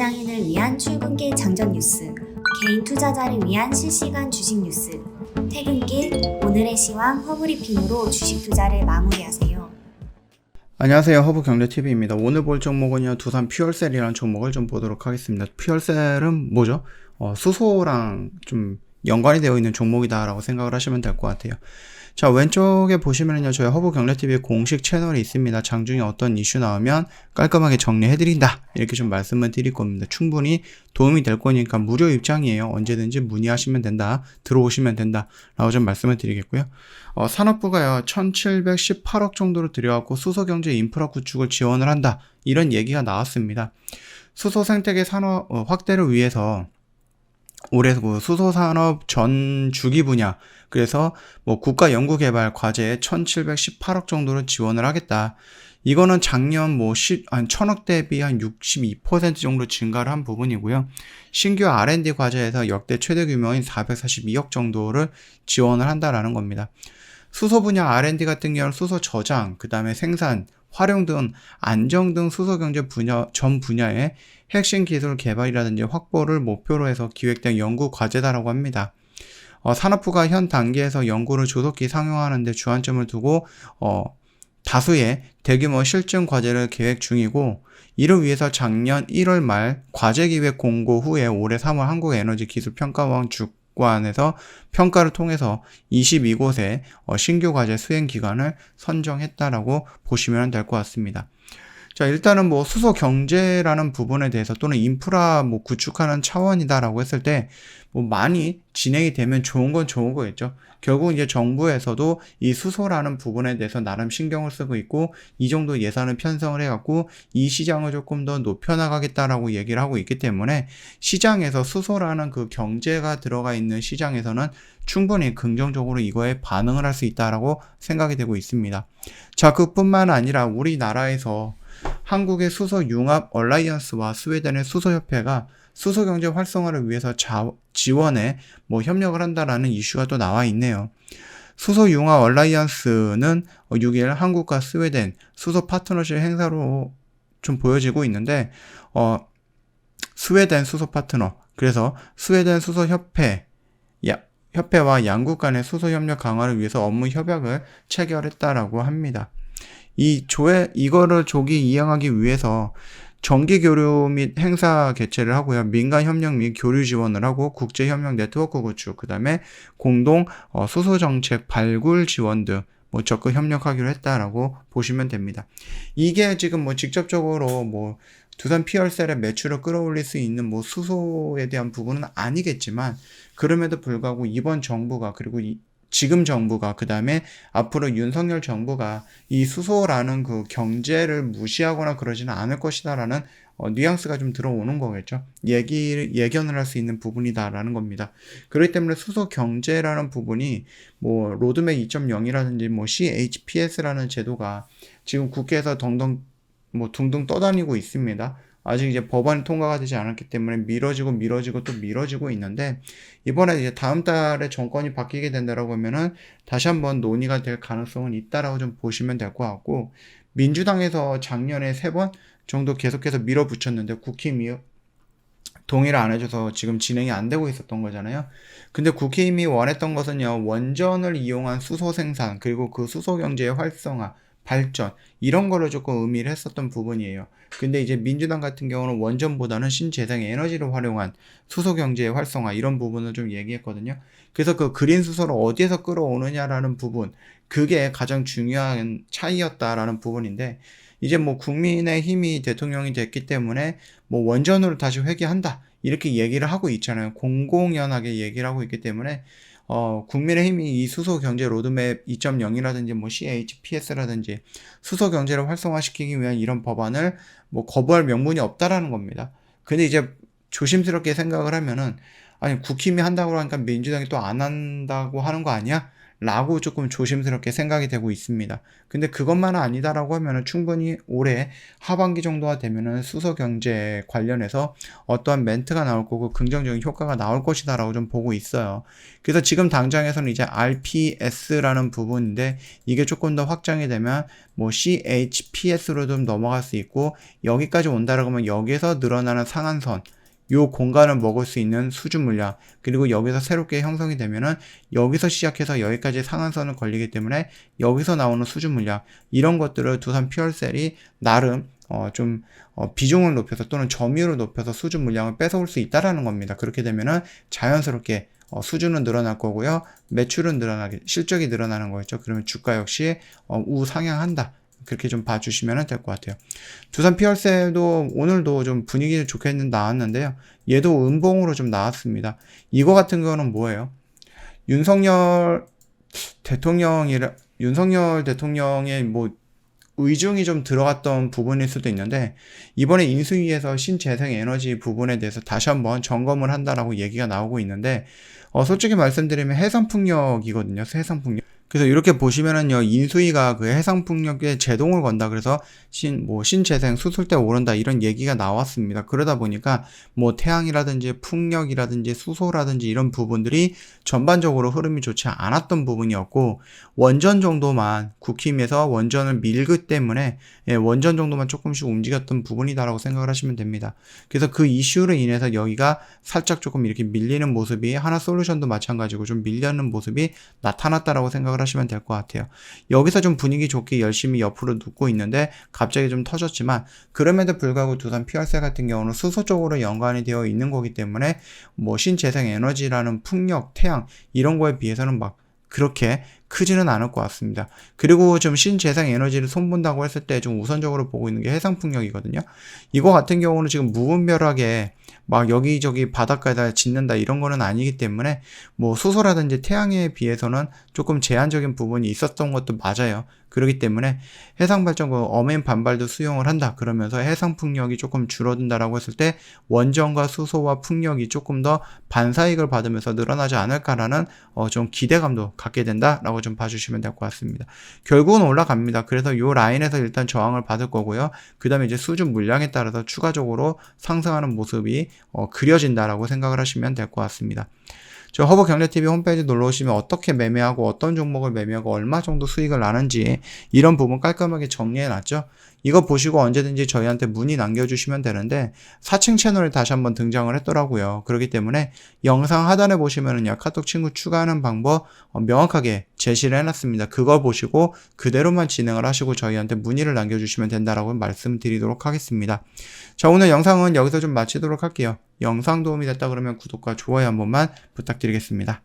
직장인을 위한 출근길 장전 뉴스, 개인 투자자를 위한 실시간 주식 뉴스, 퇴근길 오늘의 시황 허브리핑으로 주식 투자를 마무리하세요. 안녕하세요, 허브경제TV입니다. 오늘 볼 종목은요, 두산 퓨얼셀이라는 종목을 좀 보도록 하겠습니다. 퓨얼셀은 뭐죠? 수소랑 좀 연관이 되어 있는 종목이다라고 생각을 하시면 될 것 같아요. 자, 왼쪽에 보시면은요, 저희 허브경제TV 공식 채널이 있습니다. 장중에 어떤 이슈 나오면 깔끔하게 정리해드린다, 이렇게 좀 말씀을 드릴 겁니다. 충분히 도움이 될 거니까 무료 입장이에요. 언제든지 문의하시면 된다, 들어오시면 된다 라고 좀 말씀을 드리겠고요. 산업부가요 1718억 정도로 들여갖고 수소경제 인프라 구축을 지원을 한다, 이런 얘기가 나왔습니다. 수소 생태계 산업 확대를 위해서 올해 그 수소산업 전 주기 분야, 그래서 뭐 국가 연구개발 과제에 1718억 정도를 지원을 하겠다. 이거는 작년 한 1000억 대비 한 62% 정도 증가를 한 부분이고요. 신규 R&D 과제에서 역대 최대 규모인 442억 정도를 지원을 한다라는 겁니다. 수소 분야 R&D 같은 경우는 수소 저장, 그 다음에 생산, 활용 등 안정 등 수소 경제 분야 전 분야의 핵심 기술 개발이라든지 확보를 목표로 해서 기획된 연구 과제다라고 합니다. 산업부가 현 단계에서 연구를 조속히 상용화하는 데 주안점을 두고 다수의 대규모 실증 과제를 계획 중이고, 이를 위해서 작년 1월 말 과제기획 공고 후에 올해 3월 한국에너지기술평가원 주관에서 평가를 통해서 22곳의 신규 과제 수행 기관을 선정했다라고 보시면 될 것 같습니다. 자, 일단은 수소 경제라는 부분에 대해서 또는 인프라 구축하는 차원이다라고 했을 때 많이 진행이 되면 좋은 건 좋은 거겠죠. 결국 이제 정부에서도 이 수소라는 부분에 대해서 나름 신경을 쓰고 있고, 이 정도 예산을 편성을 해갖고 이 시장을 조금 더 높여나가겠다라고 얘기를 하고 있기 때문에, 시장에서 수소라는 그 경제가 들어가 있는 시장에서는 충분히 긍정적으로 이거에 반응을 할 수 있다라고 생각이 되고 있습니다. 자, 그뿐만 아니라 우리나라에서 한국의 수소 융합 얼라이언스와 스웨덴의 수소협회가 수소경제 활성화를 위해서 지원에 협력을 한다라는 이슈가 또 나와 있네요. 수소 융합 얼라이언스는 6일 한국과 스웨덴 수소 파트너십 행사로 좀 보여지고 있는데, 스웨덴 수소 파트너, 그래서 스웨덴 수소협회, 협회와 양국 간의 수소 협력 강화를 위해서 업무 협약을 체결했다라고 합니다. 이거를 조기 이행하기 위해서 정기 교류 및 행사 개최를 하고요. 민간 협력 및 교류 지원을 하고 국제 협력 네트워크 구축, 그 다음에 공동 수소 정책 발굴 지원 등 적극 협력하기로 했다라고 보시면 됩니다. 이게 지금 직접적으로 두산 퓨얼셀의 매출을 끌어올릴 수 있는 수소에 대한 부분은 아니겠지만, 그럼에도 불구하고 이번 정부가, 그리고 지금 정부가, 그 다음에 앞으로 윤석열 정부가 이 수소라는 그 경제를 무시하거나 그러지는 않을 것이다라는 뉘앙스가 좀 들어오는 거겠죠. 예견을 할 수 있는 부분이다라는 겁니다. 그렇기 때문에 수소 경제라는 부분이 로드맵 2.0이라든지 CHPS라는 제도가 지금 국회에서 둥둥 떠다니고 있습니다. 아직 이제 법안이 통과가 되지 않았기 때문에 미뤄지고 또 미뤄지고 있는데, 이번에 이제 다음 달에 정권이 바뀌게 된다라고 하면은 다시 한번 논의가 될 가능성은 있다라고 좀 보시면 될 것 같고, 민주당에서 작년에 3번 정도 계속해서 밀어붙였는데 국힘이 동의를 안 해줘서 지금 진행이 안 되고 있었던 거잖아요. 근데 국힘이 원했던 것은요, 원전을 이용한 수소 생산, 그리고 그 수소 경제의 활성화, 발전, 이런 거를 조금 의미를 했었던 부분이에요. 근데 이제 민주당 같은 경우는 원전보다는 신재생 에너지를 활용한 수소 경제의 활성화, 이런 부분을 좀 얘기했거든요. 그래서 그 그린 수소를 어디에서 끌어오느냐라는 부분, 그게 가장 중요한 차이였다라는 부분인데, 이제 국민의힘이 대통령이 됐기 때문에 원전으로 다시 회귀한다, 이렇게 얘기를 하고 있잖아요. 공공연하게 얘기를 하고 있기 때문에 국민의힘이 이 수소 경제 로드맵 2.0이라든지 CHPS라든지 수소 경제를 활성화시키기 위한 이런 법안을 거부할 명분이 없다라는 겁니다. 근데 이제 조심스럽게 생각을 하면은, 아니 국힘이 한다고 하니까 민주당이 또 안 한다고 하는 거 아니야? 라고 조금 조심스럽게 생각이 되고 있습니다. 근데 그것만은 아니다라고 하면은 충분히 올해 하반기 정도가 되면은 수소 경제 관련해서 어떠한 멘트가 나올 거고 긍정적인 효과가 나올 것이다라고 좀 보고 있어요. 그래서 지금 당장에서는 이제 RPS라는 부분인데 이게 조금 더 확장이 되면 뭐 CHPS로 좀 넘어갈 수 있고 여기까지 온다라고 하면 여기에서 늘어나는 상한선 요 공간을 먹을 수 있는 수준 물량 그리고 여기서 새롭게 형성이 되면은 여기서 시작해서 여기까지 상한선을 걸리기 때문에 여기서 나오는 수준 물량 이런 것들을 두산 퓨얼셀이 나름 비중을 높여서 또는 점유율을 높여서 수준 물량을 뺏어올 수 있다라는 겁니다. 그렇게 되면은 자연스럽게 수준은 늘어날 거고요. 매출은 실적이 늘어나는 거겠죠. 그러면 주가 역시 우상향한다. 그렇게 좀 봐주시면 될 것 같아요. 두산 피얼셀도 오늘도 좀 분위기 좋게 나왔는데요. 얘도 음봉으로 좀 나왔습니다. 이거 같은 거는 뭐예요? 윤석열 대통령의 뭐 의중이 좀 들어갔던 부분일 수도 있는데 이번에 인수위에서 신재생에너지 부분에 대해서 다시 한번 점검을 한다라고 얘기가 나오고 있는데 솔직히 말씀드리면 해상풍력이거든요. 해상풍력. 그래서 이렇게 보시면은요, 인수위가 그 해상풍력에 제동을 건다. 그래서 신재생 수술대 오른다. 이런 얘기가 나왔습니다. 그러다 보니까 뭐 태양이라든지 풍력이라든지 수소라든지 이런 부분들이 전반적으로 흐름이 좋지 않았던 부분이었고, 원전 정도만 국힘에서 원전을 밀기 때문에 원전 정도만 조금씩 움직였던 부분이다라고 생각을 하시면 됩니다. 그래서 그 이슈로 인해서 여기가 살짝 조금 이렇게 밀리는 모습이 하나솔루션도 마찬가지고 좀 밀려는 모습이 나타났다라고 생각을 하시면 될 것 같아요. 여기서 좀 분위기 좋게 열심히 옆으로 눕고 있는데 갑자기 좀 터졌지만 그럼에도 불구하고 두산 피얼셀 같은 경우는 수소 쪽으로 연관이 되어 있는 거기 때문에 뭐 신재생 에너지라는 풍력, 태양 이런 거에 비해서는 막 그렇게 크지는 않을 것 같습니다. 그리고 좀 신재생 에너지를 손본다고 했을 때 좀 우선적으로 보고 있는 게 해상풍력이거든요. 이거 같은 경우는 지금 무분별하게 막 여기저기 바닷가에다 짓는다 이런 거는 아니기 때문에 뭐 수소라든지 태양에 비해서는 조금 제한적인 부분이 있었던 것도 맞아요. 그렇기 때문에 해상발전구 어메인 반발도 수용을 한다. 그러면서 해상풍력이 조금 줄어든다라고 했을 때 원전과 수소와 풍력이 조금 더 반사익을 받으면서 늘어나지 않을까라는 좀 기대감도 갖게 된다라고 좀 봐주시면 될 것 같습니다. 결국은 올라갑니다. 그래서 이 라인에서 일단 저항을 받을 거고요. 그 다음에 이제 수준 물량에 따라서 추가적으로 상승하는 모습이 그려진다라고 생각을 하시면 될 것 같습니다. 저 허브경제TV 홈페이지 놀러오시면 어떻게 매매하고 어떤 종목을 매매하고 얼마 정도 수익을 나는지 이런 부분 깔끔하게 정리해놨죠. 이거 보시고 언제든지 저희한테 문의 남겨주시면 되는데 4층 채널에 다시 한번 등장을 했더라고요. 그렇기 때문에 영상 하단에 보시면은요 카톡 친구 추가하는 방법 명확하게 제시를 해놨습니다. 그걸 보시고 그대로만 진행을 하시고 저희한테 문의를 남겨주시면 된다라고 말씀드리도록 하겠습니다. 자, 오늘 영상은 여기서 좀 마치도록 할게요. 영상 도움이 됐다 그러면 구독과 좋아요 한 번만 부탁드리겠습니다.